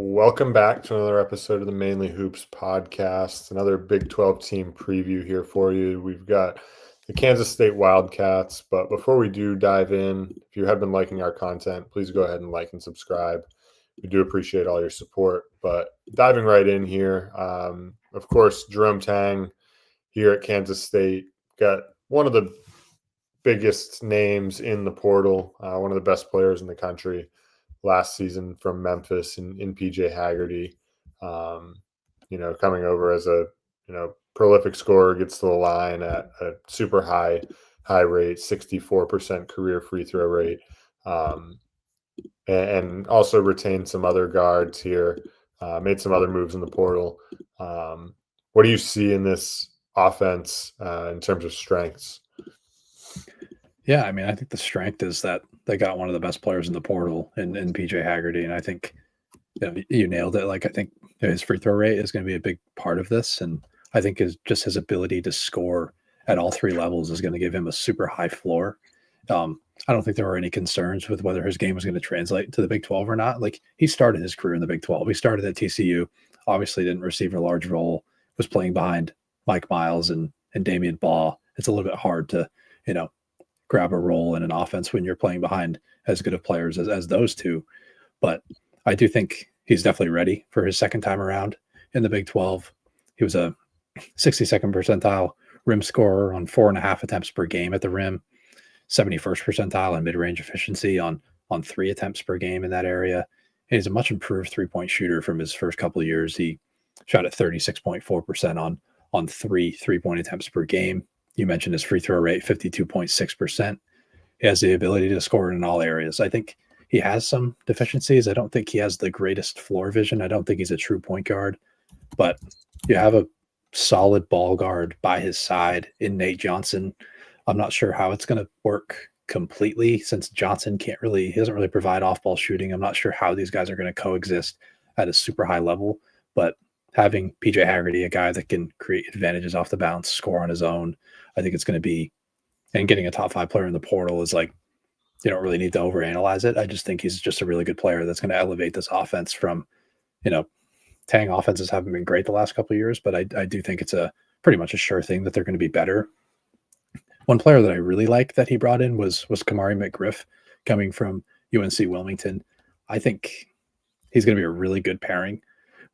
Welcome back to another episode of the Mainly Hoops podcast. Another Big 12 team preview here for you. We've got the Kansas State Wildcats, but before we do dive in, if you have been liking our content, please go ahead and like and subscribe. We do appreciate all your support. But diving right in here, of course, Jerome Tang here at Kansas State got one of the biggest names in the portal, one of the best players in the country last season from Memphis in PJ Haggerty. Coming over as a prolific scorer, gets to the line at a super high rate, 64% career free throw rate, and also retained some other guards here. Made some other moves in the portal. What do you see in this offense in terms of strengths? Yeah, I mean, I think the strength is that they got one of the best players in the portal in PJ Haggerty, and I think you nailed it. Like, I think his free throw rate is going to be a big part of this, and I think his ability to score at all three levels is going to give him a super high floor. I don't think there were any concerns with whether his game was going to translate to the Big 12 or not. Like, he started his career in the Big 12. He started at TCU, obviously didn't receive a large role, was playing behind Mike Miles and Damian Baugh. It's a little bit hard to, grab a role in an offense when you're playing behind as good of players as those two. But I do think he's definitely ready for his second time around in the Big 12. He was a 62nd percentile rim scorer on 4.5 attempts per game at the rim, 71st percentile in mid-range efficiency on 3 attempts per game in that area. And he's a much improved three-point shooter from his first couple of years. He shot at 36.4% on 3 3-point attempts per game. You mentioned his free throw rate, 52.6%. He has the ability to score in all areas. I think he has some deficiencies. I don't think he has the greatest floor vision. I don't think he's a true point guard. But you have a solid ball guard by his side in Nate Johnson. I'm not sure how it's going to work completely since Johnson he doesn't really provide off-ball shooting. I'm not sure how these guys are going to coexist at a super high level. But having PJ Haggerty, a guy that can create advantages off the bounce, score on his own, I think it's going to be, and getting a top 5 player in the portal is like, you don't really need to overanalyze it. I just think he's just a really good player that's going to elevate this offense from, Tang offenses haven't been great the last couple of years, but I do think it's a pretty much a sure thing that they're going to be better. One player that I really like that he brought in was Kamari McGriff coming from UNC Wilmington. I think he's going to be a really good pairing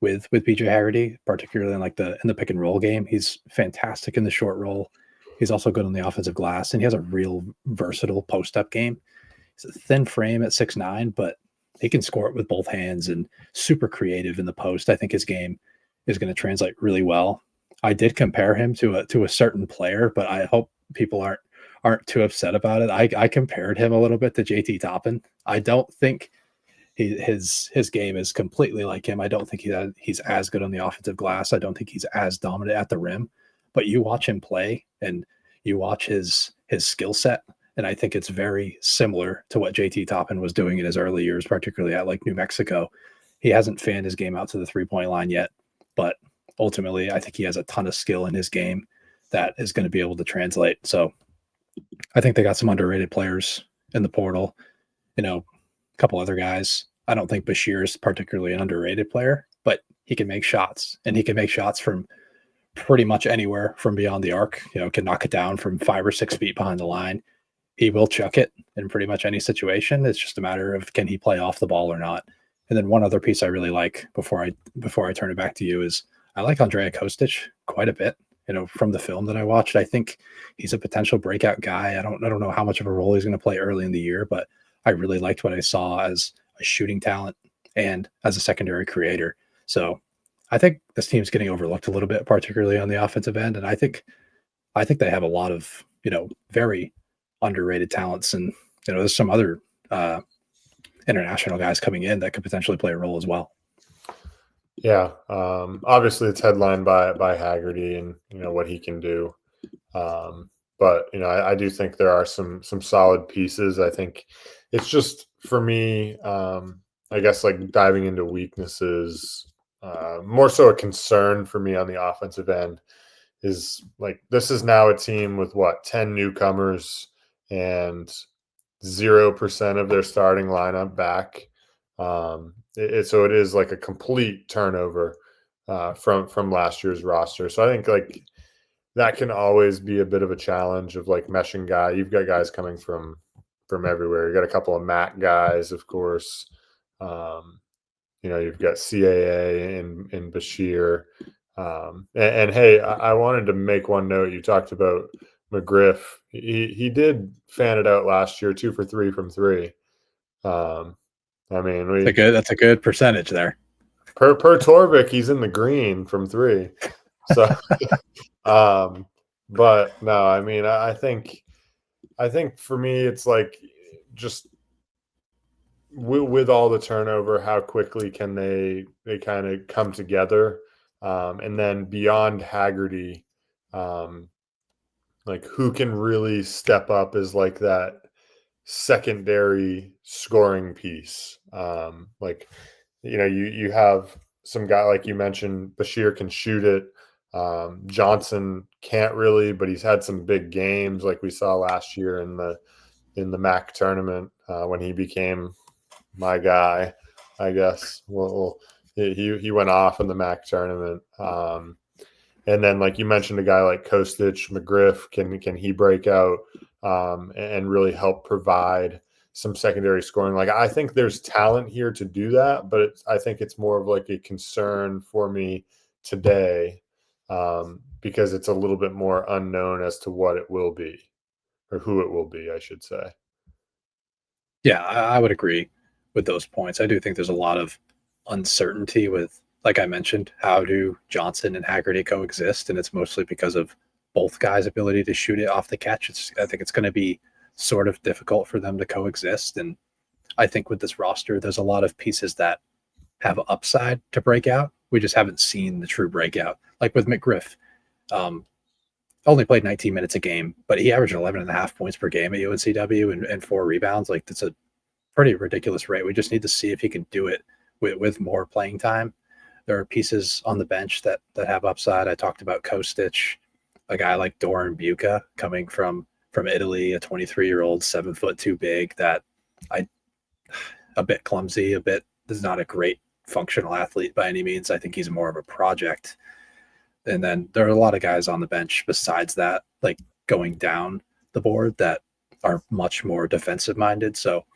with PJ Haggerty, particularly in the pick and roll game. He's fantastic in the short roll. He's also good on the offensive glass, and he has a real versatile post-up game. He's a thin frame at 6'9", but he can score it with both hands and super creative in the post. I think his game is going to translate really well. I did compare him to a certain player, but I hope people aren't too upset about it. I compared him a little bit to JT Toppin. I don't think his game is completely like him. I don't think he's as good on the offensive glass. I don't think he's as dominant at the rim. But you watch him play and you watch his skill set, and I think it's very similar to what JT Toppin was doing in his early years, particularly at New Mexico. He hasn't fanned his game out to the three-point line yet, but ultimately I think he has a ton of skill in his game that is going to be able to translate. So I think they got some underrated players in the portal. A couple other guys. I don't think Bashir is particularly an underrated player, but he can make shots, and he can make shots from pretty much anywhere from beyond the arc. Can knock it down from 5 or 6 feet behind the line. He will chuck it in pretty much any situation. It's just a matter of, can he play off the ball or not? And then one other piece I really like before I turn it back to you is I like Andrea Kostic quite a bit. From the film that I watched, I think he's a potential breakout guy. I don't know how much of a role he's going to play early in the year, but I really liked what I saw as a shooting talent and as a secondary creator. So I think this team's getting overlooked a little bit, particularly on the offensive end. And I think they have a lot of, very underrated talents. And, there's some other international guys coming in that could potentially play a role as well. Yeah. Obviously it's headlined by Haggerty and, what he can do. But, I do think there are some solid pieces. I think it's just, for me, I guess, diving into weaknesses, more so a concern for me on the offensive end is this is now a team with 10 newcomers and 0% of their starting lineup back. so it is like a complete turnover from last year's roster. So I think like that can always be a bit of a challenge of like meshing guy. You've got guys coming from everywhere. You got a couple of MAC guys, of course. You've got CAA and Bashir. And hey, I wanted to make one note. You talked about McGriff. He did fan it out last year, 2 for 3 from 3. I mean, that's a good percentage there. Per Torvik, he's in the green from 3. So, but no, I mean, I think for me, it's like just with all the turnover, how quickly can they kind of come together, and then beyond Haggerty, like who can really step up as like that secondary scoring piece. Like, you have some guy, like you mentioned, Bashir can shoot it. Johnson can't really, but he's had some big games like we saw last year in the MAC tournament when he became my guy, I guess. Well, he went off in the MAC tournament. And then, like you mentioned, a guy like Kostic, McGriff, can he break out and really help provide some secondary scoring? Like, I think there's talent here to do that, but I think it's more of like a concern for me today because it's a little bit more unknown as to what it will be, or who it will be, I should say. Yeah, I would agree with those points. I do think there's a lot of uncertainty with, like I mentioned, how do Johnson and Haggerty coexist? And it's mostly because of both guys' ability to shoot it off the catch. I think it's going to be sort of difficult for them to coexist. And I think with this roster, there's a lot of pieces that have upside to break out. We just haven't seen the true breakout. Like with McGriff, only played 19 minutes a game, but he averaged 11.5 points per game at UNCW and 4 rebounds. Like, that's a pretty ridiculous rate. We just need to see if he can do it with more playing time. There are pieces on the bench that have upside. I talked about Kostic, a guy like Doran Buca coming from Italy, a 23-year-old, 7 foot too big, that a bit clumsy, is not a great functional athlete by any means. I think he's more of a project. And then there are a lot of guys on the bench besides that, like going down the board, that are much more defensive minded. So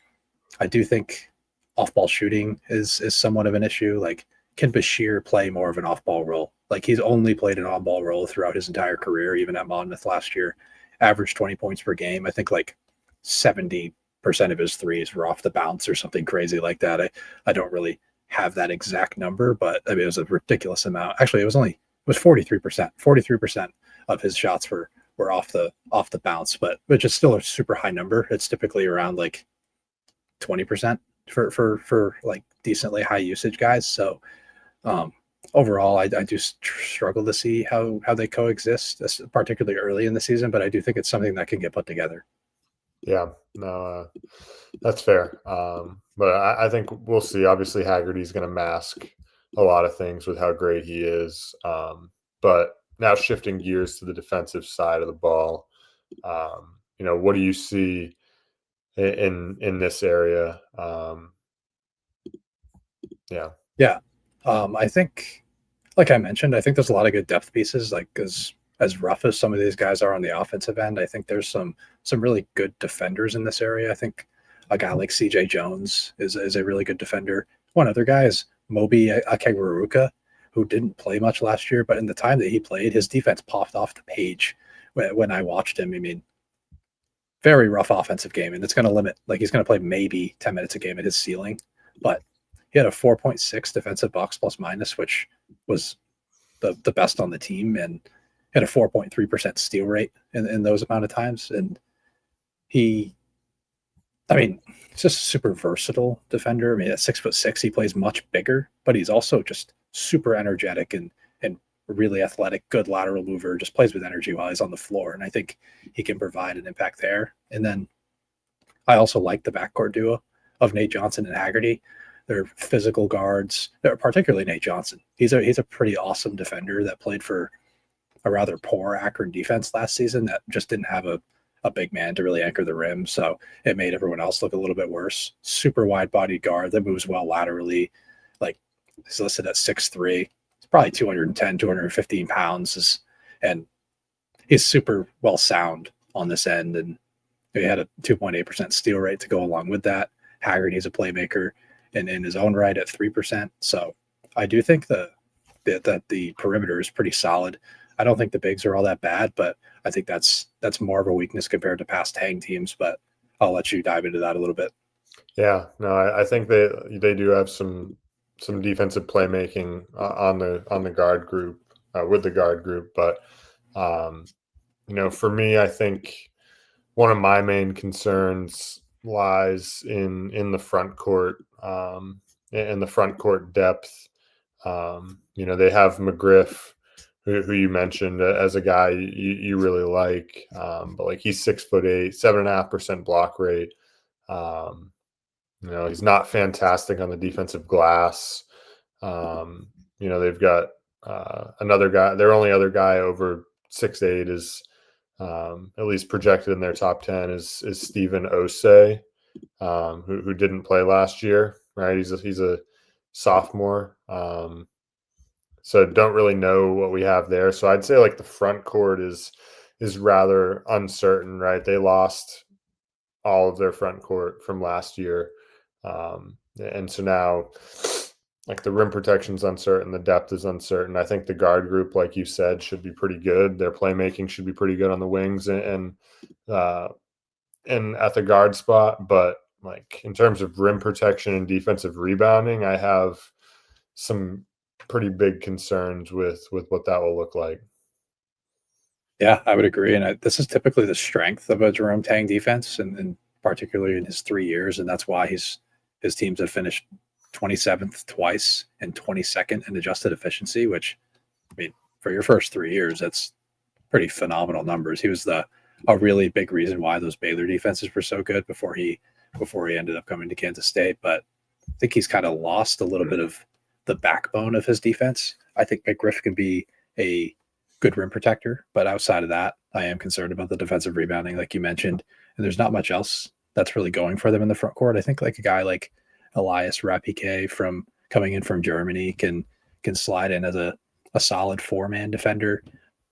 I do think off-ball shooting is somewhat of an issue. Like, can Bashir play more of an off-ball role? Like, he's only played an on-ball role throughout his entire career, even at Monmouth last year, averaged 20 points per game. I think like 70% of his threes were off the bounce or something crazy like that. I don't really have that exact number, but I mean, it was a ridiculous amount. Actually, it was 43%. 43% of his shots were off the bounce, but which is still a super high number. It's typically around like 20% for like decently high usage guys. So overall, I do struggle to see how they coexist, particularly early in the season, but I do think it's something that can get put together. Yeah, no, that's fair. But I think we'll see. Obviously, Haggerty's going to mask a lot of things with how great he is. But now shifting gears to the defensive side of the ball, what do you see in this area? Yeah. I think, like I mentioned, I think there's a lot of good depth pieces. Like, as rough as some of these guys are on the offensive end, I think there's some really good defenders in this area. I think a guy like CJ Jones is a really good defender. One other guy is Moby Akawaruka, who didn't play much last year, but in the time that he played, his defense popped off the page when I watched him. I mean, very rough offensive game, and it's going to limit, like, he's going to play maybe 10 minutes a game at his ceiling, but he had a 4.6 defensive box plus minus, which was the best on the team, and had a 4.3% steal rate in those amount of times. And he's just a super versatile defender. I mean, at 6'6", he plays much bigger, but he's also just super energetic and really athletic, good lateral mover, just plays with energy while he's on the floor. And I think he can provide an impact there. And then I also like the backcourt duo of Nate Johnson and Haggerty. They're physical guards. They're particularly Nate Johnson. He's a pretty awesome defender that played for a rather poor Akron defense last season that just didn't have a big man to really anchor the rim. So it made everyone else look a little bit worse. Super wide bodied guard that moves well laterally, He's listed at 6'3". He's probably 210, 215 pounds, and he's super well sound on this end. And he had a 2.8% steal rate to go along with that. Haggerty's a playmaker in his own right at 3%. So I do think that the perimeter is pretty solid. I don't think the bigs are all that bad, but I think that's more of a weakness compared to past Tang teams. But I'll let you dive into that a little bit. Yeah, no, I think they do have some defensive playmaking on the guard group with the guard group, but for me, I think one of my main concerns lies in the front court, in the front court depth. They have McGriff, who you mentioned as a guy you really like, but like he's 6'8", 7.5% block rate. He's not fantastic on the defensive glass. They've got another guy. Their only other guy over 6'8" is at least projected in their top 10 is Stephen Osei, who didn't play last year. Right, he's a sophomore. So don't really know what we have there. So I'd say like the front court is rather uncertain. Right, they lost all of their front court from last year. And so now like the rim protection is uncertain, the depth is uncertain. I think the guard group, like you said, should be pretty good. Their playmaking should be pretty good on the wings and at the guard spot. But like in terms of rim protection and defensive rebounding, I have some pretty big concerns with what that will look like. Yeah, I would agree. And this is typically the strength of a Jerome Tang defense, and particularly in his 3 years. And that's why his teams have finished 27th twice and 22nd in adjusted efficiency, which, I mean, for your first 3 years, that's pretty phenomenal numbers. He was a really big reason why those Baylor defenses were so good before he ended up coming to Kansas State. But I think he's kind of lost a little bit of the backbone of his defense. I think McGriff can be a good rim protector, but outside of that, I am concerned about the defensive rebounding, like you mentioned. And there's not much else that's really going for them in the front court. I think like a guy like Elias Rapike from coming in from Germany can slide in as a solid 4-man defender.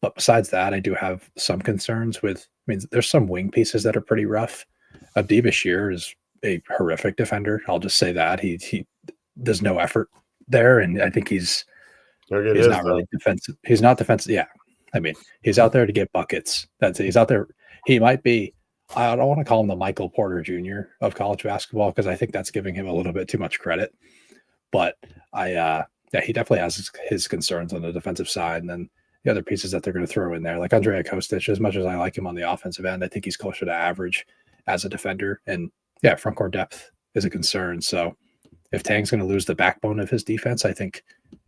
But besides that, I do have some concerns with, I mean, there's some wing pieces that are pretty rough. Abdi Bashir is a horrific defender. I'll just say that. He there's no effort there. And I think he's not really defensive. He's not defensive. Yeah. I mean, he's out there to get buckets. He's out there. He might be, I don't want to call him the Michael Porter Jr. of college basketball, because I think that's giving him a little bit too much credit. But he definitely has his concerns on the defensive side. And then the other pieces that they're going to throw in there, like Andrea Kostic, as much as I like him on the offensive end, I think he's closer to average as a defender. And yeah, front court depth is a concern. So if Tang's going to lose the backbone of his defense, I think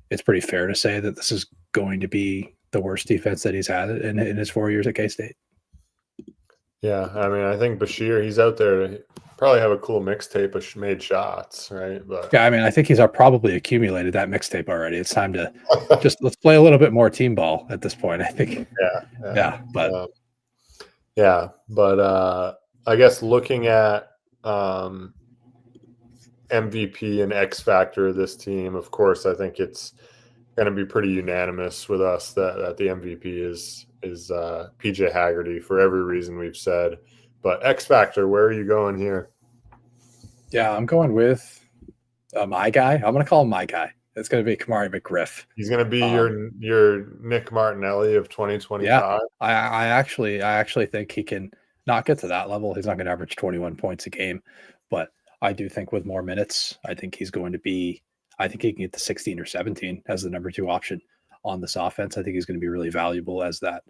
it's pretty fair to say that this is going to be the worst defense that he's had in his 4 years at K-State. Yeah, I mean, I think Bashir, he's out there to probably have a cool mixtape of made shots, right? But yeah, I mean, I think he's probably accumulated that mixtape already. It's time to just let's play a little bit more team ball at this point, I think. But I guess looking at MVP and X factor of this team, of course, I think it's going to be pretty unanimous with us that the MVP is PJ Haggerty for every reason we've said. But X factor, where are you going here? Yeah, I'm going with my guy. I'm going to call him my guy. It's going to be Kamari McGriff. He's going to be your Nick Martinelli of 2025. Yeah, I actually think he can not get to that level. He's not going to average 21 points a game, but I do think with more minutes, I think he can get to 16 or 17 as the number 2 option on this offense. I think he's going to be really valuable as that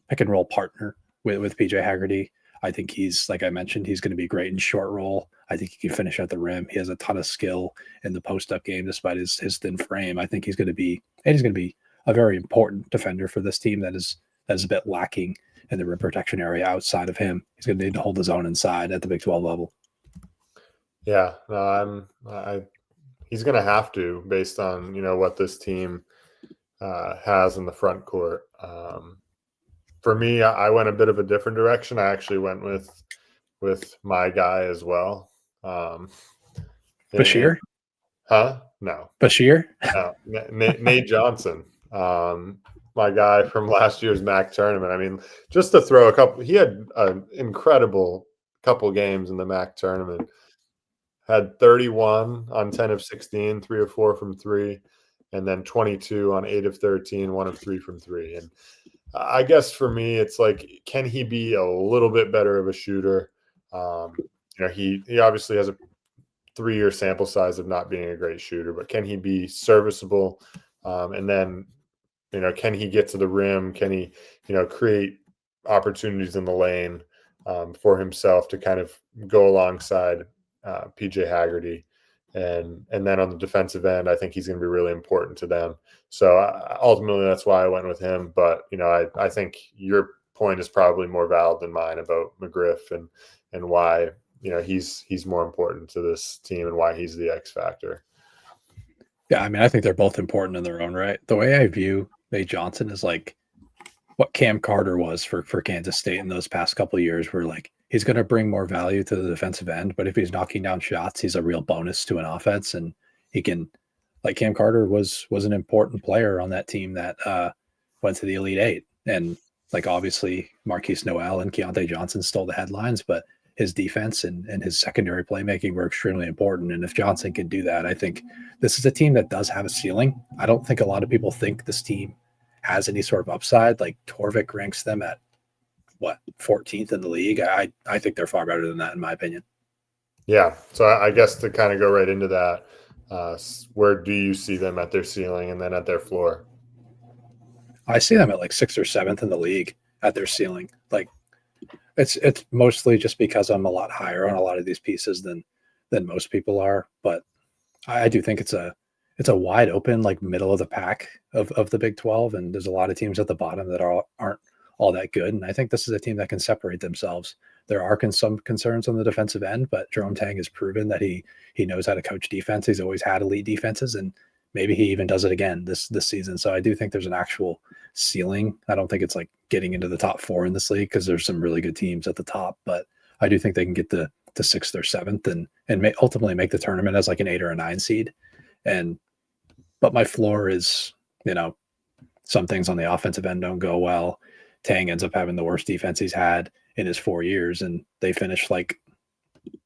pick and roll partner with PJ Haggerty. I think he's, like I mentioned, he's going to be great in short roll. I think he can finish at the rim. He has a ton of skill in the post-up game, despite his thin frame. I think he's going to be a very important defender for this team that is a bit lacking in the rim protection area outside of him. He's going to need to hold his own inside at the Big 12 level. Yeah, he's going to have to, based on what this team has in the front court. For me, I went a bit of a different direction. I actually went with my guy as well. Bashir? Huh? No. Bashir? No. Nate Johnson. My guy from last year's MAC tournament. I mean, just to throw a couple, he had an incredible couple games in the MAC tournament. Had 31 on 10 of 16, 3 of 4 from 3, and then 22 on 8 of 13, 1 of 3 from 3. And I guess for me, it's like, can he be a little bit better of a shooter? He obviously has a 3-year sample size of not being a great shooter, but can he be serviceable? And then, can he get to the rim? Can he, create opportunities in the lane for himself to kind of go alongside PJ Haggerty? And then on the defensive end, I think he's going to be really important to them. So ultimately, that's why I went with him. But, I think your point is probably more valid than mine about McGriff and why, he's more important to this team and why he's the X factor. Yeah, I mean, I think they're both important in their own right. The way I view Nate Johnson is like what Cam Carter was for Kansas State in those past couple of years, where like he's going to bring more value to the defensive end, but if he's knocking down shots, he's a real bonus to an offense, and he can, like Cam Carter was an important player on that team that went to the Elite Eight, and like obviously Marquise Noel and Keontae Johnson stole the headlines, but his defense and his secondary playmaking were extremely important. And if Johnson can do that, I think this is a team that does have a ceiling. I don't think a lot of people think this team has any sort of upside. Like Torvik ranks them at 14th in the league. I think they're far better than that, in my opinion. Yeah. So I guess to kind of go right into that, where do you see them at their ceiling and then at their floor? I see them at like 6th or 7th in the league at their ceiling. Like it's mostly just because I'm a lot higher on a lot of these pieces than most people are. But I do think it's a wide open, like middle of the pack of the Big 12. And there's a lot of teams at the bottom that aren't all that good. And I think this is a team that can separate themselves. There are some concerns on the defensive end, but Jerome Tang has proven that he knows how to coach defense. He's always had elite defenses, and maybe he even does it again this season. So I do think there's an actual ceiling. I don't think it's like getting into the top 4 in this league because there's some really good teams at the top, but I do think they can get to 6th or 7th and ultimately make the tournament as like an 8 or a 9 seed. But my floor is, some things on the offensive end don't go well. Tang ends up having the worst defense he's had in his 4 years, and they finished like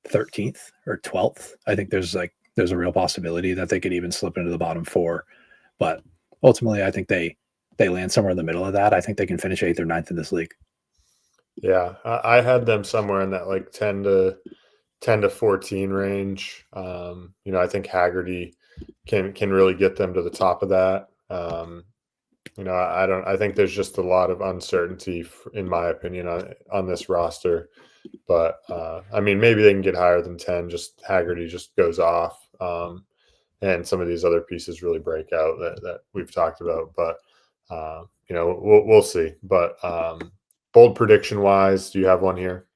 13th or 12th. I think there's a real possibility that they could even slip into the bottom 4. But ultimately, I think they land somewhere in the middle of that. I think they can finish 8th or 9th in this league. Yeah, I had them somewhere in that like 10 to 14 range. I think Haggerty can really get them to the top of that. I think there's just a lot of uncertainty, in my opinion, on this roster. But maybe they can get higher than 10. Just Haggerty just goes off, and some of these other pieces really break out that we've talked about. But we'll see. But bold prediction wise, do you have one here?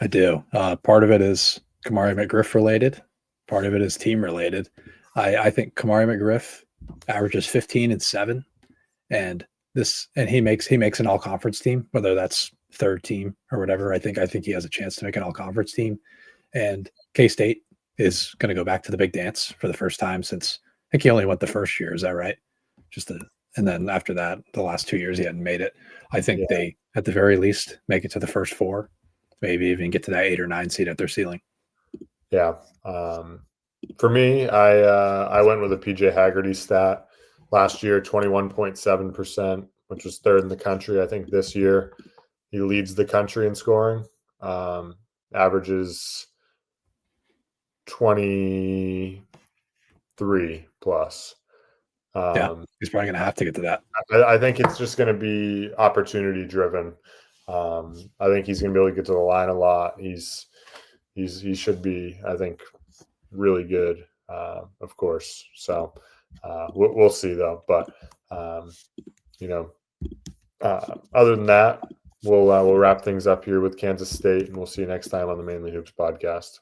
I do. Part of it is Kamari McGriff related. Part of it is team related. I think Kamari McGriff averages 15 and 7, and he makes an all conference team, whether that's third team or whatever. I think he has a chance to make an all conference team, and K-State is going to go back to the big dance for the first time since I think he only went the first year. Is that right? And then after that, the last 2 years he hadn't made it. I think they, at the very least, make it to the first 4, maybe even get to that 8 or 9 seed at their ceiling. Yeah. For me, I went with a PJ Haggerty stat last year, 21.7%, which was 3rd in the country. I think this year he leads the country in scoring, averages 23 plus. He's probably going to have to get to that. I think it's just going to be opportunity driven. I think he's going to be able to get to the line a lot. He should be, I think, really good, of course. So we'll see though. But other than that, we'll wrap things up here with Kansas State, and we'll see you next time on the Mainly Hoops podcast.